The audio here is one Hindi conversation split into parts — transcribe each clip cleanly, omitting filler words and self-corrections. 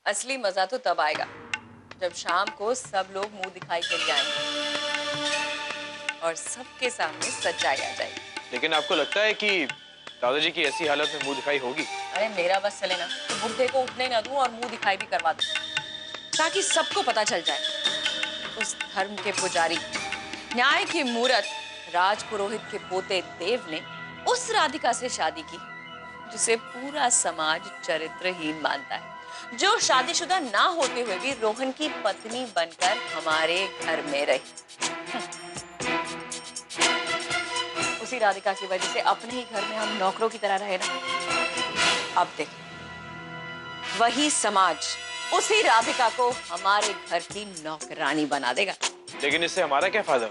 असली मजा तो तब आएगा जब शाम को सब लोग मुंह दिखाई के लिए आएंगे और सबके सामने सच्चाई आ जाएगी। लेकिन आपको लगता है कि दादाजी की ऐसी हालत में मुंह दिखाई होगी? अरे मेरा बस चले ना तो बुढ़े को उठने ना दूं और मुंह दिखाई भी करवा दूं, ताकि सबको पता चल जाए उस धर्म के पुजारी, न्याय की मूरत राजपुरोहित के पोते देव ने उस राधिका से शादी की जिसे पूरा समाज चरित्रहीन मानता है, जो शादीशुदा ना होते हुए भी रोहन की पत्नी बनकर हमारे घर में रही। उसी राधिका की वजह से अपने ही घर में हम नौकरों की तरह रहे ना। अब देख, वही समाज उसी राधिका को हमारे घर की नौकरानी बना देगा। लेकिन इससे हमारा क्या फायदा?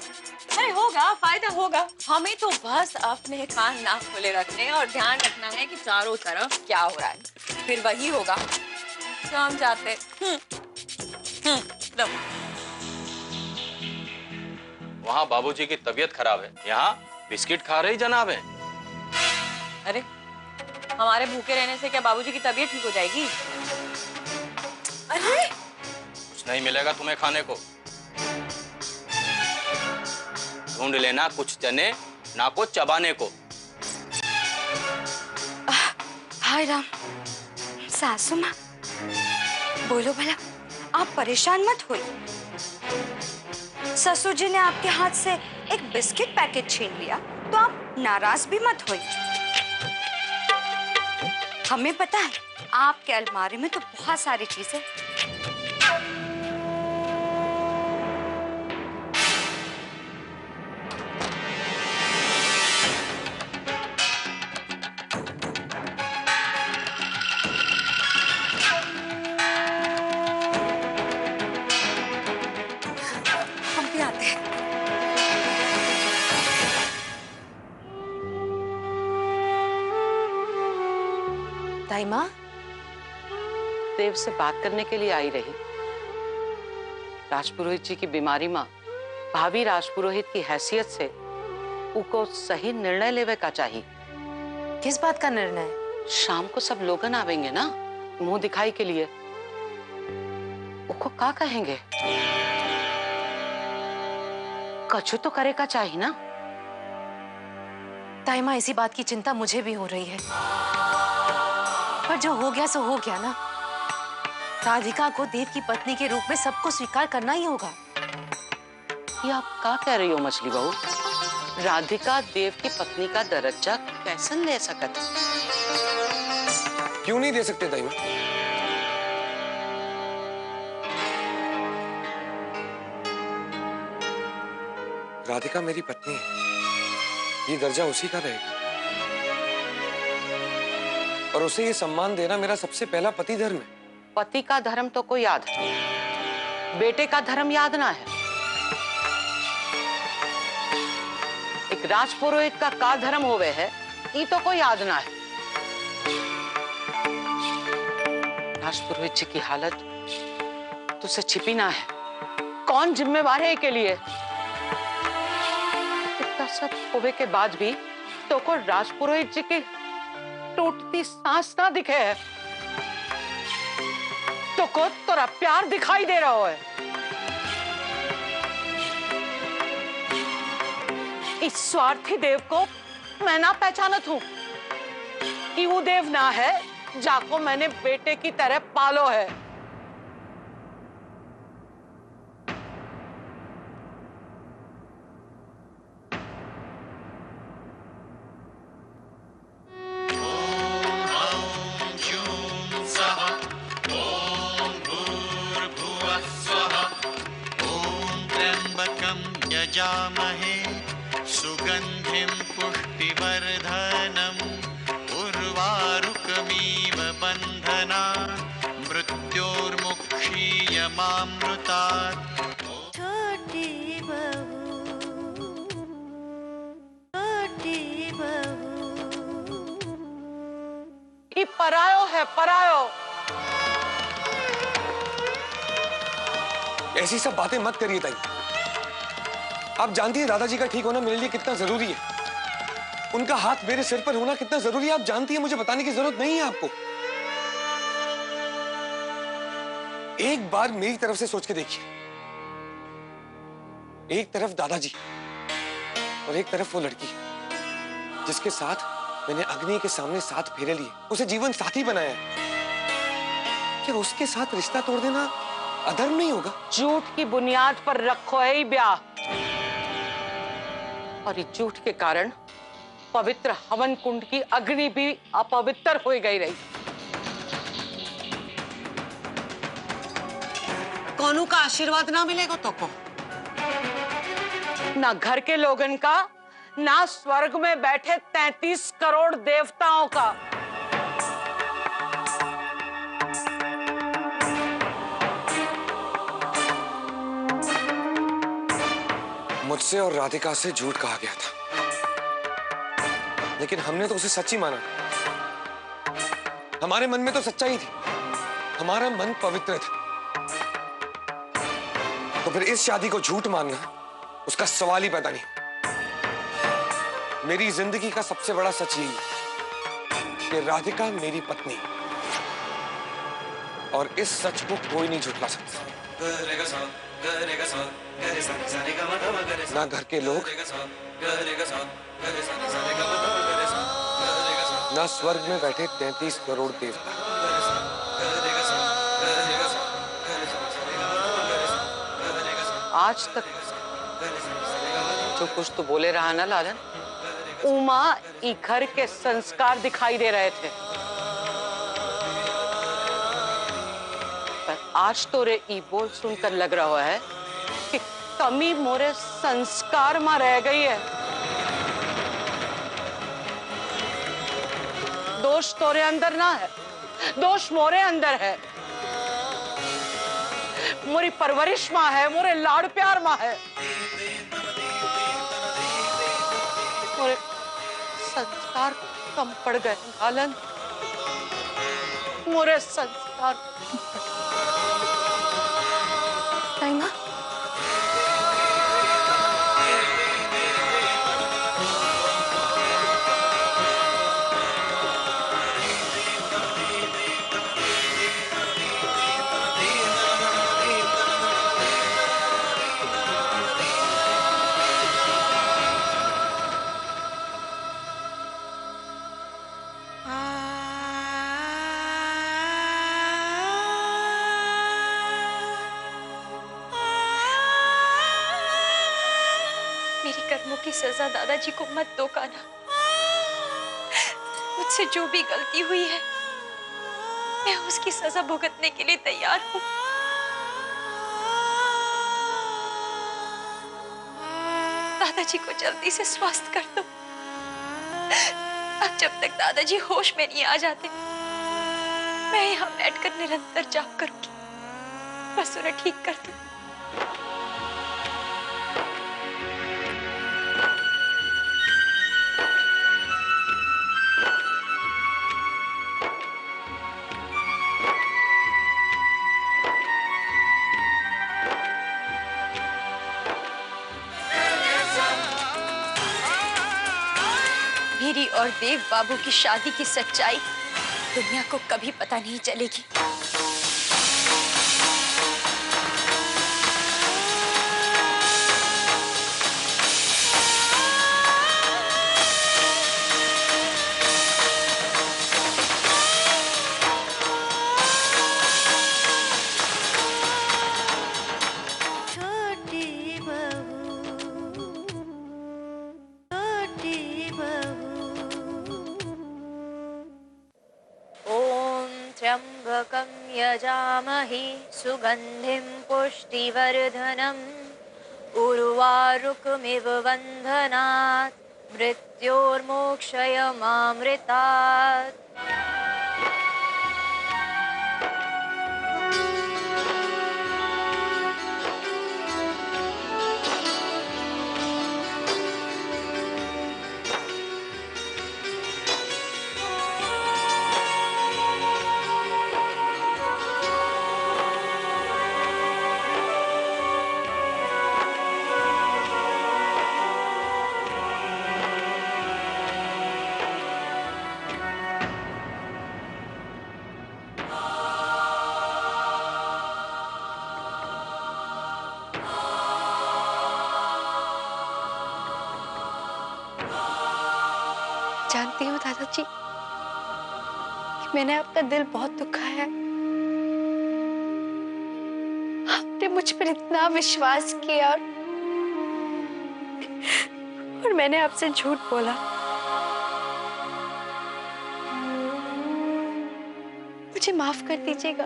अरे होगा, फायदा होगा। हमें तो बस अपने कान नाक खुले रखने और ध्यान रखना है कि चारों तरफ क्या हो रहा है। फिर वही होगा जो हम चाहते। वहाँ बाबूजी की तबीयत खराब है, यहाँ बिस्किट खा रही जनाब है। अरे हमारे भूखे रहने से क्या बाबूजी की तबीयत ठीक हो जाएगी? अरे कुछ नहीं मिलेगा तुम्हें खाने को, ढूंढ लेना कुछ चने ना को चबाने को। हाय राम, सासू माँ बोलो भला, आप परेशान मत होइए। ससुर जी ने आपके हाथ से एक बिस्किट पैकेट छीन लिया तो आप नाराज भी मत होइए। हमें पता है आपके अलमारी में तो बहुत सारी चीजें। हम भी आते हैं। दाई माँ देव से बात करने के लिए आई रही। राजपुरोहित जी की बीमारी माँ भाभी राजपुरोहित की हैसियत से उनको सही निर्णय लेवे का चाहिए। किस बात का निर्णय? शाम को सब लोगन आवेंगे ना मुंह दिखाई के लिए, उनको क्या कहेंगे? कछु तो करेगा चाहिए ना। ताई माँ इसी बात की चिंता मुझे भी हो रही है, पर जो हो गया सो हो गया ना। राधिका को देव की पत्नी के रूप में सबको स्वीकार करना ही होगा। ये आप क्या कह रही हो मछली बहू? राधिका देव की पत्नी का दर्जा कैसे ले सकती? क्यों नहीं दे सकते दाई माँ? राधिका मेरी पत्नी है, ये दर्जा उसी का रहेगा और उसे ये सम्मान देना मेरा सबसे पहला पति धर्म है। पति का धर्म तो कोई याद है, बेटे का धर्म याद ना है। एक राजपुरोहित का धर्म होवे है, ये तो कोई याद ना है। राजपुरोहित जी की हालत तुझसे छिपी ना है, कौन जिम्मेवार है के लिए? इतना सब होवे के बाद भी तो को राजपुरोहित जी की टूटती सांस ना दिखे है, तो को तोरा प्यार दिखाई दे रहा है। इस स्वार्थी देव को मैं ना पहचानत हूं कि वो देव ना है जाको मैंने बेटे की तरह पालो है। यजामहे सुगंधिं पुष्टिवर्धनम् उर्वारुकमिव बन्धनात् मृत्योर्मुक्षीयमामृतात्। छोटी बहू, छोटी बहू। ये परायो है, परायो। ऐसी सब बातें मत करिए ताई। आप जानती हैं दादाजी का ठीक होना मेरे लिए कितना जरूरी है। उनका हाथ मेरे सिर पर होना कितना जरूरी है आप जानती हैं, मुझे बताने की जरूरत नहीं है आपको। एक बार मेरी तरफ से सोच के देखिए। एक तरफ दादाजी और एक तरफ वो लड़की जिसके साथ मैंने अग्नि के सामने 7 फेरे लिए, उसे जीवन साथी बनाया है। क्या उसके साथ रिश्ता तोड़ देना अधर्म नहीं होगा? झूठ की बुनियाद पर रखो है ब्याह, और इस झूठ के कारण पवित्र हवन कुंड की अग्नि भी अपवित्र हो गई रही। कौनू का आशीर्वाद ना मिलेगा तो को, ना घर के लोगन का, ना स्वर्ग में बैठे 33 करोड़ देवताओं का। मुझसे और राधिका से झूठ कहा गया था, लेकिन हमने तो उसे सच्ची माना। हमारे मन में तो सच्चाई थी, हमारा मन पवित्र था। तो फिर इस शादी को झूठ मानना उसका सवाल ही पैदा नहीं। मेरी जिंदगी का सबसे बड़ा सच यही है कि राधिका मेरी पत्नी है, और इस सच को कोई नहीं झुठला सकता। ना घर के लोग, ना स्वर्ग में बैठे 33 करोड़ देवता। आज तक जो कुछ तो बोले रहा ना लालन, उमा ई घर के संस्कार दिखाई दे रहे थे, पर आज तो रे ई बोल सुनकर लग रहा है कि कमी मोरे संस्कार में रह गई है। दोष तोरे अंदर ना है, दोष मोरे अंदर है। मोरी परवरिश माँ है, मोरे लाड़ प्यार माँ है, मोरे संस्कार कम पड़ गए लालन, मोरे संस्कार। ताईमा, मेरी कर्मों की सजा दादाजी को मत दो कान्हा। मुझसे जो भी गलती हुई है, मैं उसकी सजा भुगतने के लिए तैयार हूँ। दादाजी को जल्दी से स्वस्थ कर दो। अब जब तक दादाजी होश में नहीं आ जाते, मैं यहाँ बैठकर निरंतर जाप करूंगी, बस उन्हें ठीक कर दो। मेरी और देव बाबू की शादी की सच्चाई दुनिया को कभी पता नहीं चलेगी। त्र्यंबकं यजामहे सुगंधिं पुष्टिवर्धनम् उर्वारुकमिव बन्धनात् मृत्योर्मोक्षयमामृतात्। दादाजी कि मैंने आपका दिल बहुत दुखाया है। आपने मुझ पर इतना विश्वास किया और मैंने आपसे झूठ बोला। मुझे माफ कर दीजिएगा।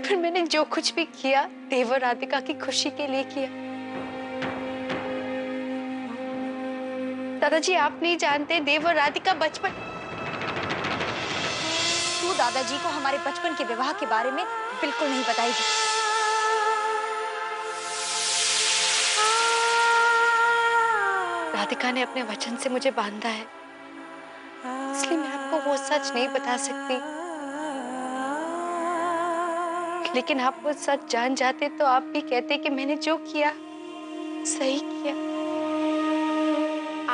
फिर मैंने जो कुछ भी किया देव और राधिका की खुशी के लिए किया। दादाजी आप नहीं जानते, देव और राधिका बचपन। तू दादाजी को हमारे बचपन के विवाह के बारे में बिल्कुल नहीं बताएगी। राधिका ने अपने वचन से मुझे बांधा है, इसलिए मैं आपको वो सच नहीं बता सकती। लेकिन आप वो सच जान जाते तो आप भी कहते कि मैंने जो किया सही किया।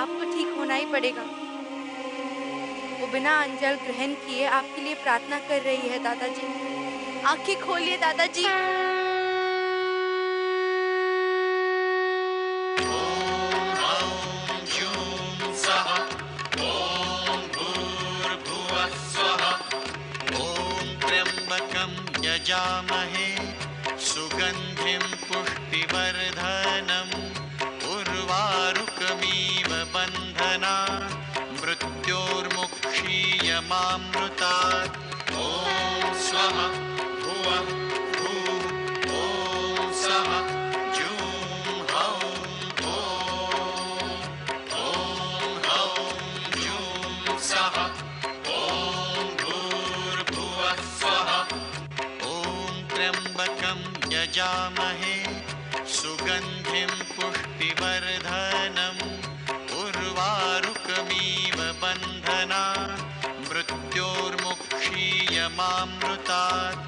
आपको ठीक होना ही पड़ेगा। वो बिना अंजल ग्रहण किए आपके लिए प्रार्थना कर रही है दादाजी। आंखें खोलिए दादाजी। यजामहे सुगंधिं पुष्टिवर्धनम् उर्वारुकमिव बन्धनात् मृत्योर्मुक्षीयमामृतात्। ॐ स्वः भुवः भूः ॐ सः जूं हौं हौं जूं सः ॐ भूर्भुवः स्वः। त्र्यंबकं यजामहे सुगंधिं पुष्टिवर्धनम् उर्वारुकमिव बन्धनात् मृत्योर्मुक्षीयमामृतात्।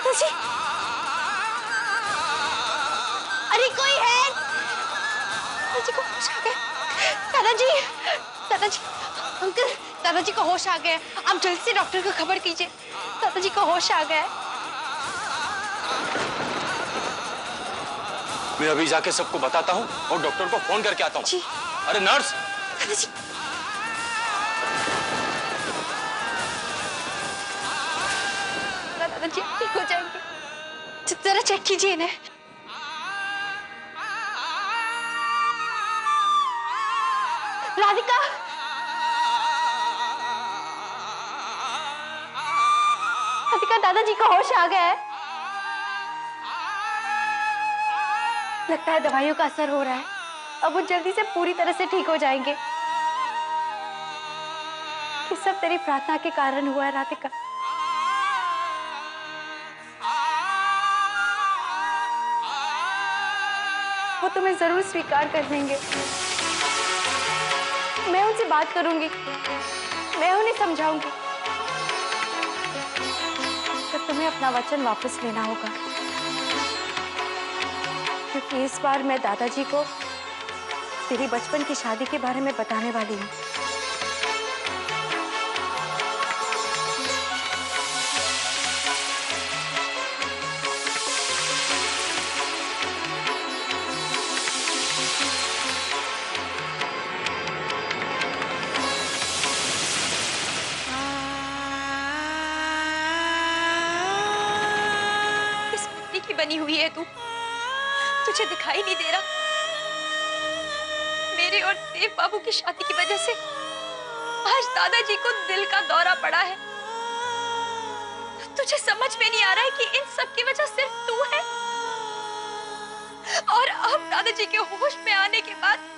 दादाजी, अरे कोई है? दादाजी को होश आ गया। दादाजी, दादाजी, अंकल, दादाजी को होश आ गया। आप जल्दी से डॉक्टर को खबर कीजिए। दादाजी को होश आ गया। मैं अभी जाके सबको बताता हूँ और डॉक्टर को फोन करके आता हूँ। अरे नर्स! दादाजी, दादाजी आप ठीक हो जाएंगे। जरा चेक कीजिए इन्हें। राधिका, राधिका, दादाजी को होश आ गया है। लगता है दवाइयों का असर हो रहा है। अब वो जल्दी से पूरी तरह से ठीक हो जाएंगे। ये सब तेरी प्रार्थना के कारण हुआ है राधिका। वो तुम्हें जरूर स्वीकार कर लेंगे। मैं उनसे बात करूंगी, मैं उन्हें समझाऊंगी। तो तुम्हें अपना वचन वापस लेना होगा, क्योंकि इस बार मैं दादाजी को तेरी बचपन की शादी के बारे में बताने वाली हूँ। बनी हुई है तू, तुझे दिखाई नहीं दे रहा? मेरे और देव बाबू की शादी की वजह से आज दादाजी को दिल का दौरा पड़ा है। तुझे समझ में नहीं आ रहा है कि इन सब की वजह सिर्फ तू है? और अब दादाजी के होश में आने के बाद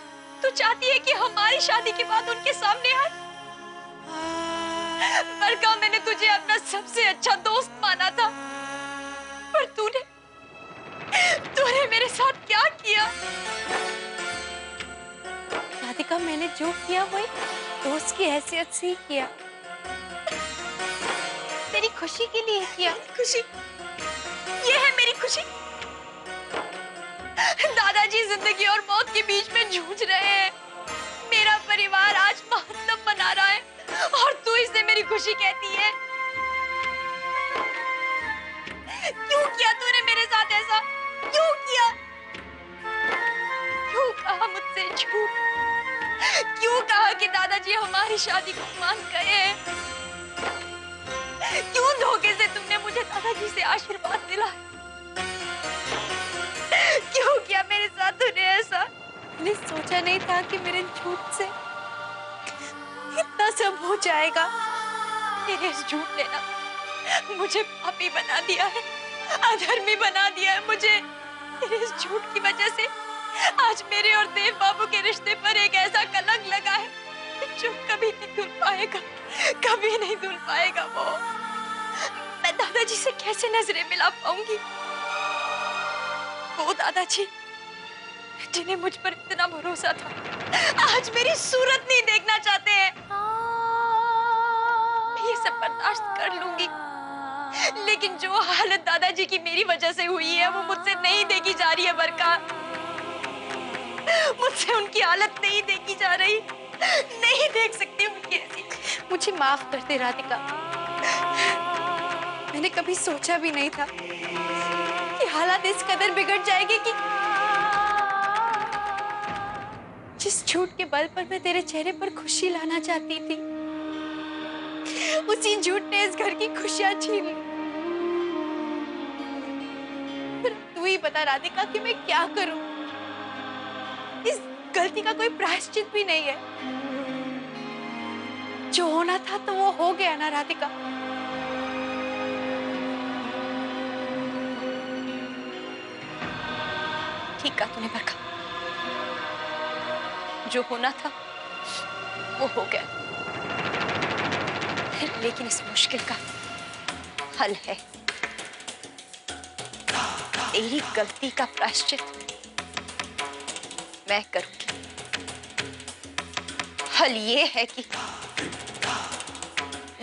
तू चाहती है कि हमारी शादी की बात उनके सामने आए? बरका, मैंने तुझे अपना सबसे अच्छा दोस्त माना था, पर तूने मेरे साथ क्या किया? राधिका, मैंने जो किया वो एक दोस्त की हैसियत से ही किया, तेरी खुशी के लिए किया। खुशी? ये है मेरी खुशी? दादाजी जिंदगी और मौत के बीच में जूझ रहे हैं। मेरा परिवार आज मातम मना रहा है और तू इसे मेरी खुशी कहती है? क्यों किया तूने मेरे साथ ऐसा? क्यों किया? क्यों कहा मुझसे झूठ? क्यों कहा कि दादाजी हमारी शादी को मान गए हैं? क्यों धोखे से तुमने मुझे दादाजी से आशीर्वाद दिलाया? क्यों किया मेरे साथ तूने ऐसा? मैंने सोचा नहीं था कि मेरे झूठ से इतना सब हो जाएगा। तेरे इस झूठ ने ना मुझे पापी बना दिया है, अधर्मी बना दिया है मुझे। तेरे इस झूठ की वजह से आज मेरे और देव बाबू के रिश्ते पर एक ऐसा कलंक लगा है जो कभी नहीं धुल पाएगा, कभी नहीं धुल पाएगा। मैं दादाजी से कैसे नजरें मिला पाऊंगी? वो दादाजी जिन्हें मुझ पर इतना भरोसा था, आज मेरी सूरत नहीं देखना चाहते हैं। मैं ये सब बर्दाश्त कर लूंगी, लेकिन जो हालत दादाजी की मेरी वजह से हुई है वो मुझसे नहीं देखी जा रही है बरका। मुझसे उनकी हालत नहीं देखी जा रही, नहीं देख सकती उनकी ऐसी। मुझे माफ कर दे राधिका, मैंने कभी सोचा भी नहीं था कि हालात इस कदर बिगड़ जाएंगे कि जिस झूठ के बल पर मैं तेरे चेहरे पर खुशी लाना चाहती थी, उसी झूठ ने इस घर की खुशियां छीन ली। पर तू ही बता राधिका कि मैं क्या करूं? इस गलती का कोई प्रायश्चित भी नहीं है। जो होना था तो वो हो गया ना राधिका। ठीक कहा तूने बरका, जो होना था वो हो गया, लेकिन इस मुश्किल का हल है। तेरी गलती का प्रायश्चित मैं करूंगी। हल ये है कि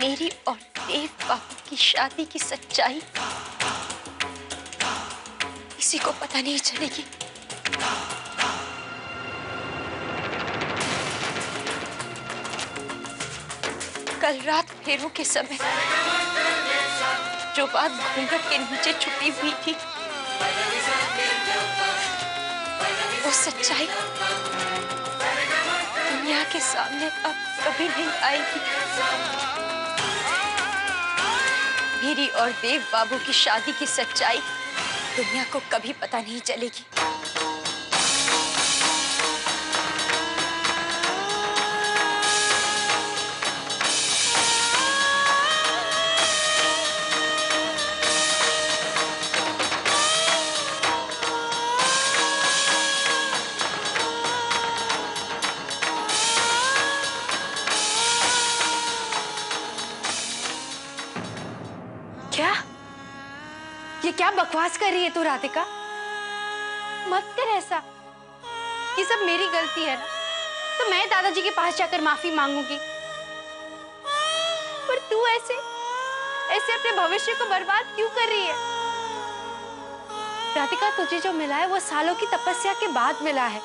मेरी और देव बाबू की शादी की सच्चाई किसी को पता नहीं चलेगी। कल रात फेरों के समय जो बात घूंघट के नीचे छुपी हुई थी, वो सच्चाई दुनिया के सामने अब कभी नहीं आएगी। मेरी और देव बाबू की शादी की सच्चाई दुनिया को कभी पता नहीं चलेगी। क्या? ये क्या बकवास कर रही है तू राधिका? मत कर ऐसा। ये सब मेरी गलती है ना, तो मैं दादाजी के पास जाकर माफी मांगूंगी। पर तू ऐसे अपने भविष्य को बर्बाद क्यों कर रही है? राधिका, तुझे जो मिला है वो सालों की तपस्या के बाद मिला है।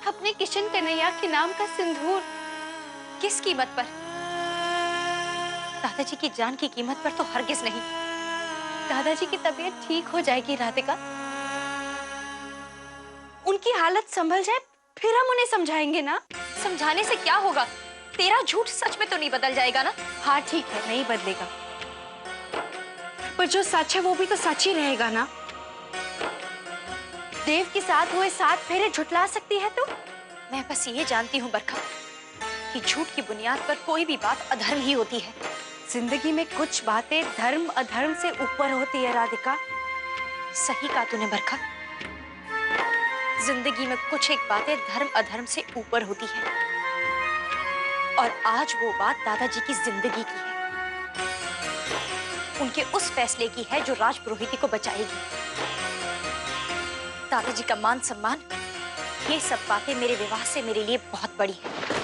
अपने किशन कन्हैया के नाम का सिंदूर। किस कीमत पर? दादाजी की जान की कीमत पर तो हरगिज नहीं। दादाजी की तबीयत ठीक हो जाएगी राधिका, उनकी हालत संभल जाए फिर हम उन्हें समझाएंगे ना। समझाने से क्या होगा? तेरा झूठ सच में तो नहीं बदल जाएगा ना? हाँ ठीक है, नहीं बदलेगा, पर जो सच है वो भी तो सच ही रहेगा ना। देव के साथ हुए 7 फेरे झुठला सकती है तो? मैं बस ये जानती हूँ बरखा कि झूठ की बुनियाद पर कोई भी बात अधर्म ही होती है। जिंदगी में कुछ बातें धर्म अधर्म से ऊपर होती है राधिका। सही कहा तूने बरखा, जिंदगी में कुछ एक बातें धर्म अधर्म से ऊपर होती है और आज वो बात दादाजी की जिंदगी की है, उनके उस फैसले की है जो राज पुरोहिती को बचाएगी। दादाजी का मान सम्मान, ये सब बातें मेरे विवाह से मेरे लिए बहुत बड़ी हैं।